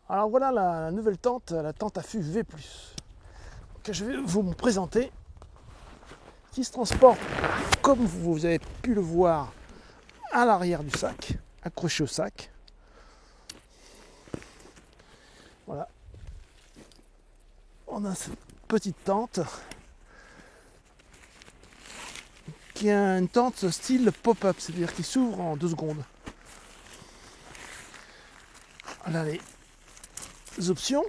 Alors voilà la nouvelle tente, la tente à fût V+, que je vais vous présenter, qui se transporte, comme vous avez pu le voir, à l'arrière du sac, accroché au sac. Voilà. On a cette petite tente, qui est une tente style pop-up, c'est-à-dire qui s'ouvre en 2 secondes. Voilà les options.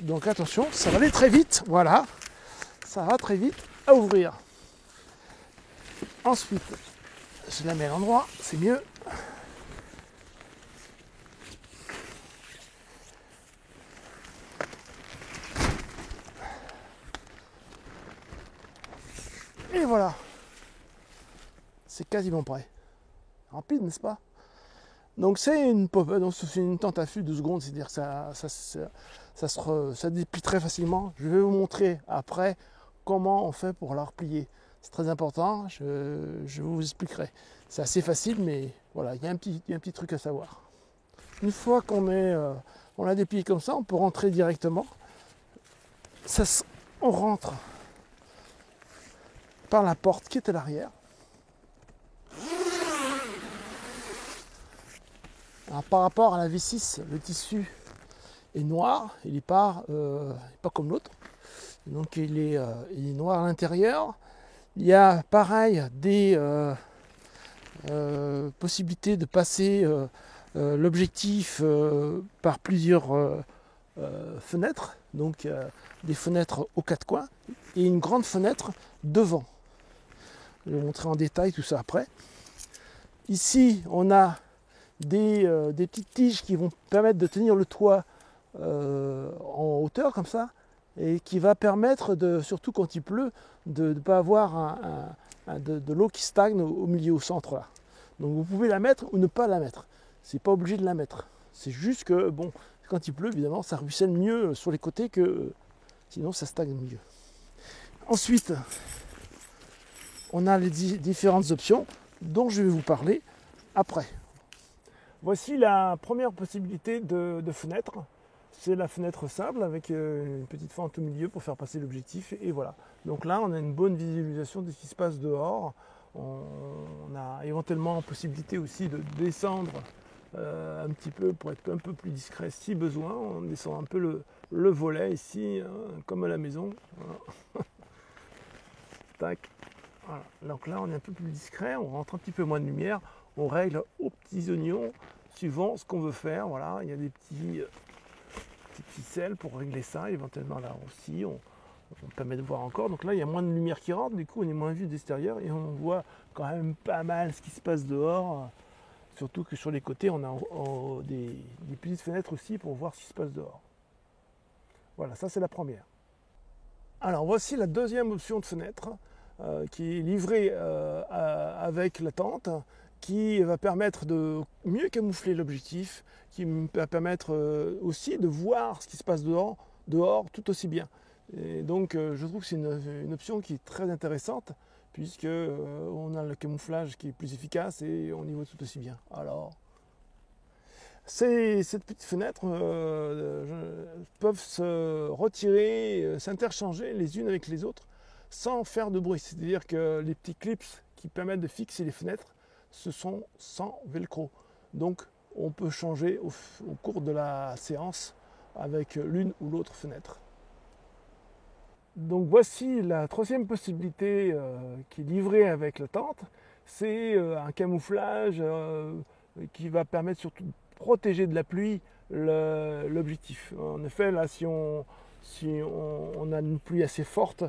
Donc attention, ça va aller très vite, voilà, ça va très vite à ouvrir. Ensuite, je la mets à l'endroit, c'est mieux. Et voilà, c'est quasiment prêt. Rapide, n'est-ce pas? Donc c'est une tente à fût de secondes, c'est-à-dire que ça déplie très facilement. Je vais vous montrer après comment on fait pour la replier. C'est très important, je vous expliquerai. C'est assez facile, mais voilà, il y a un petit truc à savoir. Une fois on l'a déplié comme ça, on peut rentrer directement. On rentre par la porte qui est à l'arrière. Alors, par rapport à la V6, le tissu est noir, il n'est pas comme l'autre. Donc il est noir à l'intérieur. Il y a pareil des possibilités de passer l'objectif par plusieurs fenêtres. Donc des fenêtres aux 4 coins et une grande fenêtre devant. Je vais vous montrer en détail tout ça après. Ici, on a des petites tiges qui vont permettre de tenir le toit en hauteur comme ça et qui va permettre, surtout quand il pleut, de ne pas avoir de l'eau qui stagne au milieu, au centre là. Donc vous pouvez la mettre ou ne pas la mettre. C'est pas obligé de la mettre. C'est juste que bon, quand il pleut, évidemment, ça ruisselle mieux sur les côtés que sinon ça stagne au milieu. Ensuite, on a les différentes options dont je vais vous parler après. Voici la première possibilité de fenêtre. C'est la fenêtre simple avec une petite fente au milieu pour faire passer l'objectif. Et voilà. Donc là, on a une bonne visualisation de ce qui se passe dehors. On a éventuellement possibilité aussi de descendre un petit peu pour être un peu plus discret si besoin. On descend un peu le volet ici, hein, comme à la maison. Voilà. Tac. Voilà. Donc là, on est un peu plus discret. On rentre un petit peu moins de lumière. On règle aux petits oignons suivant ce qu'on veut faire. Voilà, il y a des petites ficelles pour régler ça. Éventuellement là aussi, on permet de voir encore. Donc là, il y a moins de lumière qui rentre. Du coup, on est moins vu d'extérieur et on voit quand même pas mal ce qui se passe dehors. Surtout que sur les côtés, on a des petites fenêtres aussi pour voir ce qui se passe dehors. Voilà, ça c'est la première. Alors voici la deuxième option de fenêtre qui est livrée avec la tente, qui va permettre de mieux camoufler l'objectif, qui va permettre aussi de voir ce qui se passe dehors tout aussi bien. Et donc je trouve que c'est une option qui est très intéressante, puisque on a le camouflage qui est plus efficace et on y voit tout aussi bien. Alors, cette petite fenêtre peuvent se retirer, s'interchanger les unes avec les autres sans faire de bruit. C'est-à-dire que les petits clips qui permettent de fixer les fenêtres, ce sont sans velcro. Donc on peut changer au cours de la séance avec l'une ou l'autre fenêtre. Donc voici la troisième possibilité qui est livrée avec la tente. C'est un camouflage qui va permettre surtout de protéger de la pluie l'objectif. En effet, là, si on a une pluie assez forte,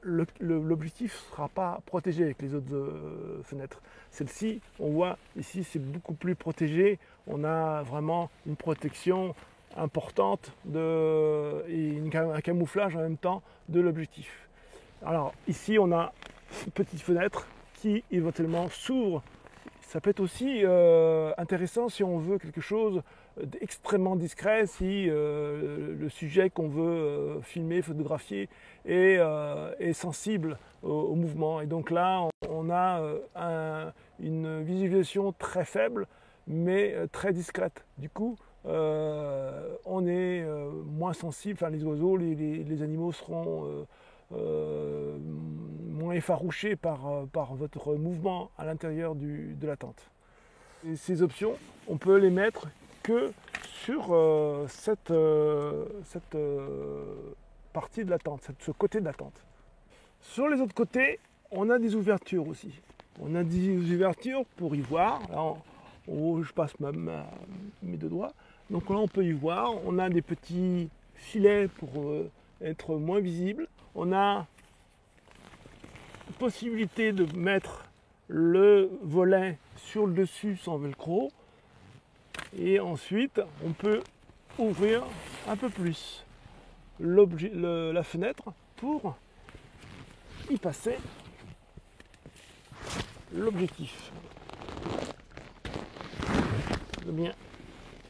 l'objectif ne sera pas protégé avec les autres fenêtres. Celle-ci, on voit ici, c'est beaucoup plus protégé. On a vraiment une protection importante et un camouflage en même temps de l'objectif. Alors ici on a une petite fenêtre qui éventuellement s'ouvre. Ça peut être aussi intéressant si on veut quelque chose d'extrêmement discret, si le sujet qu'on veut filmer, photographier est sensible au mouvement. Et donc là, on a une visualisation très faible, mais très discrète. Du coup, on est moins sensible, enfin les oiseaux, les animaux seront moins effarouchés par votre mouvement à l'intérieur de la tente. Et ces options, on peut les mettre que sur cette partie de la tente, ce côté de la tente. Sur les autres côtés, on a des ouvertures aussi. On a des ouvertures pour y voir. Alors, je passe mes deux doigts. Donc là, on peut y voir. On a des petits filets pour être moins visible. On a possibilité de mettre le volet sur le dessus sans velcro. Et ensuite, on peut ouvrir un peu plus la fenêtre pour y passer l'objectif. Bien,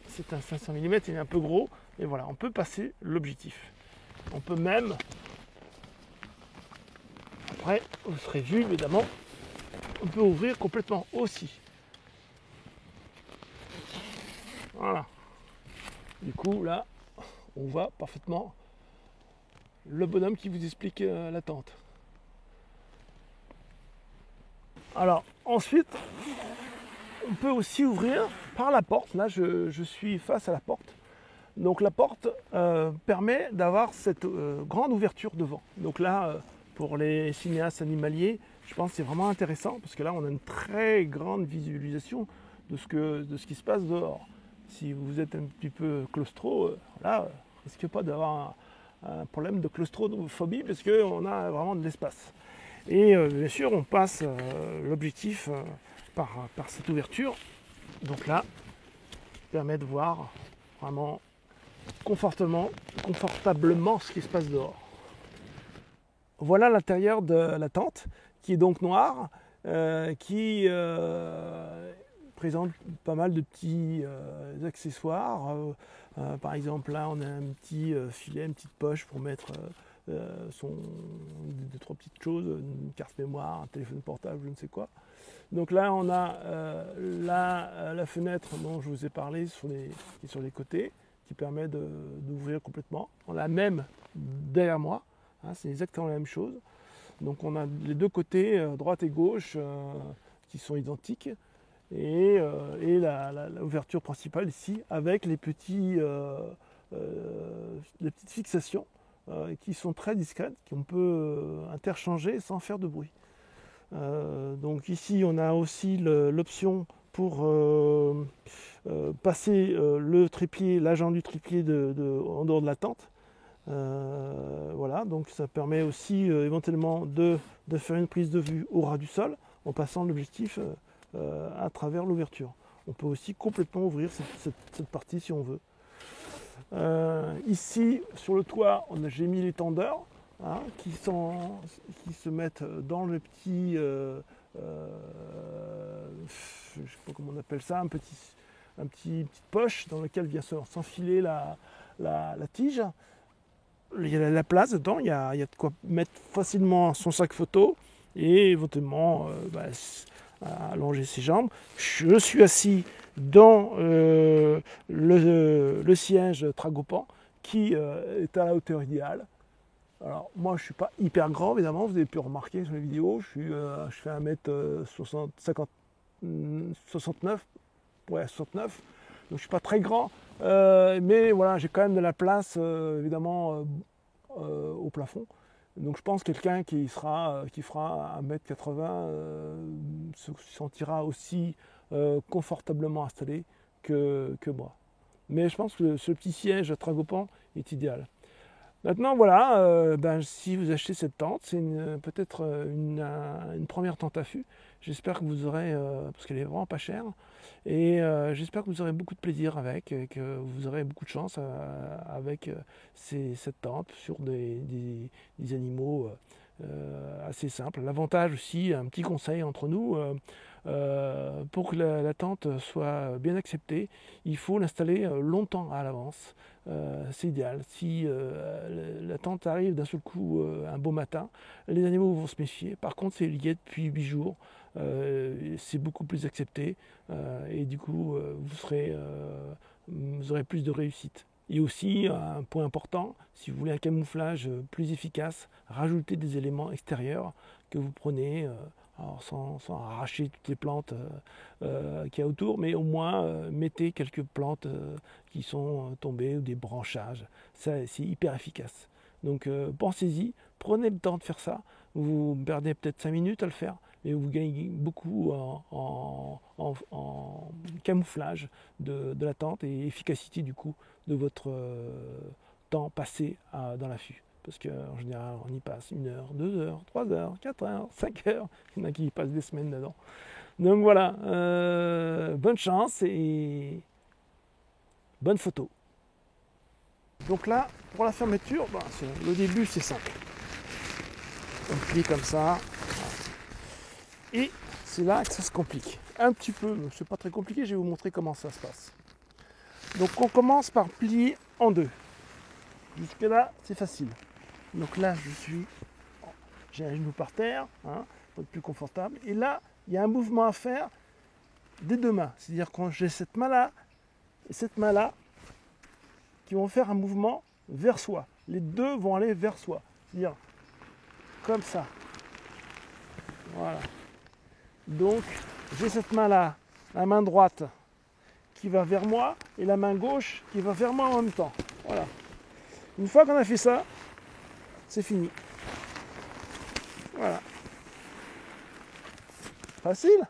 c'est un 500 mm, il est un peu gros, et voilà, on peut passer l'objectif. On peut même, après, vous serez vu évidemment, on peut ouvrir complètement aussi. Voilà. Du coup, là, on voit parfaitement le bonhomme qui vous explique la tente. Alors, ensuite, on peut aussi ouvrir par la porte. Là, je suis face à la porte. Donc la porte permet d'avoir cette grande ouverture devant. Donc là, pour les cinéastes animaliers, je pense que c'est vraiment intéressant parce que là, on a une très grande visualisation de ce qui se passe dehors. Si vous êtes un petit peu claustro, là, vous risquez pas d'avoir un problème de claustrophobie parce qu'on a vraiment de l'espace. Et bien sûr, on passe l'objectif par cette ouverture. Donc là, permet de voir vraiment confortablement ce qui se passe dehors. Voilà l'intérieur de la tente qui est donc noire, qui présente pas mal de petits accessoires. Par exemple là on a un petit filet, une petite poche pour mettre deux, trois petites choses, une carte mémoire, un téléphone portable, je ne sais quoi. Donc là on a la fenêtre dont je vous ai parlé qui est sur les côtés, qui permet d'ouvrir complètement. On a même derrière moi, hein, c'est exactement la même chose. Donc on a les deux côtés, droite et gauche, qui sont identiques. Et l'ouverture principale ici, avec les petites fixations qui sont très discrètes, qu'on peut interchanger sans faire de bruit. Donc ici on a aussi l'option pour passer le trépied, l'agent du trépied en dehors de la tente. Voilà, donc ça permet aussi éventuellement de faire une prise de vue au ras du sol en passant l'objectif à travers l'ouverture. On peut aussi complètement ouvrir cette partie si on veut. Ici sur le toit, j'ai mis les tendeurs. Hein, qui se mettent dans le petit, je ne sais pas comment on appelle ça, petite poche dans laquelle vient s'enfiler la tige. Il y a la place dedans, il y a de quoi mettre facilement son sac photo et éventuellement allonger ses jambes. Je suis assis dans le siège Tragopan qui est à la hauteur idéale. Alors moi je suis pas hyper grand évidemment, vous avez pu remarquer sur les vidéos, je fais 1m69, ouais 69, donc je suis pas très grand, mais voilà j'ai quand même de la place évidemment au plafond. Donc je pense que quelqu'un qui fera 1m80 se sentira aussi confortablement installé que moi. Mais je pense que ce petit siège Tragopan est idéal. Maintenant, voilà, si vous achetez cette tente, c'est peut-être une première tente à fût. J'espère que vous aurez, parce qu'elle est vraiment pas chère, et j'espère que vous aurez beaucoup de plaisir avec, et que vous aurez beaucoup de chance avec cette tente sur des animaux assez simple. L'avantage aussi, un petit conseil entre nous, pour que la tente soit bien acceptée, il faut l'installer longtemps à l'avance. C'est idéal. Si la tente arrive d'un seul coup un beau matin, les animaux vont se méfier. Par contre, c'est lié depuis 8 jours. C'est beaucoup plus accepté et du coup, vous aurez plus de réussite. Et aussi, un point important, si vous voulez un camouflage plus efficace, rajoutez des éléments extérieurs que vous prenez, alors sans arracher toutes les plantes qu'il y a autour, mais au moins mettez quelques plantes qui sont tombées ou des branchages. Ça, c'est hyper efficace. Donc pensez-y, prenez le temps de faire ça. Vous perdez peut-être 5 minutes à le faire, mais vous gagnez beaucoup en camouflage de la tente et efficacité du coup de votre temps passé dans l'affût. Parce qu'en général, on y passe 1 heure, 2 heures, 3 heures, 4 heures, 5 heures. Il y en a qui y passent des semaines dedans. Donc voilà, bonne chance et bonne photo. Donc là, pour la fermeture, le début c'est simple. On plie comme ça. Et c'est là que ça se complique. Un petit peu, c'est pas très compliqué, je vais vous montrer comment ça se passe. Donc on commence par plier en deux. Jusque là, c'est facile. Donc là, j'ai un genou par terre, pour être plus confortable. Et là, il y a un mouvement à faire des deux mains. C'est-à-dire quand j'ai cette main-là et cette main-là qui vont faire un mouvement vers soi. Les deux vont aller vers soi. C'est-à-dire comme ça. Voilà. Donc, j'ai cette main-là, la main droite qui va vers moi et la main gauche qui va vers moi en même temps. Voilà. Une fois qu'on a fait ça, c'est fini. Voilà. Facile ?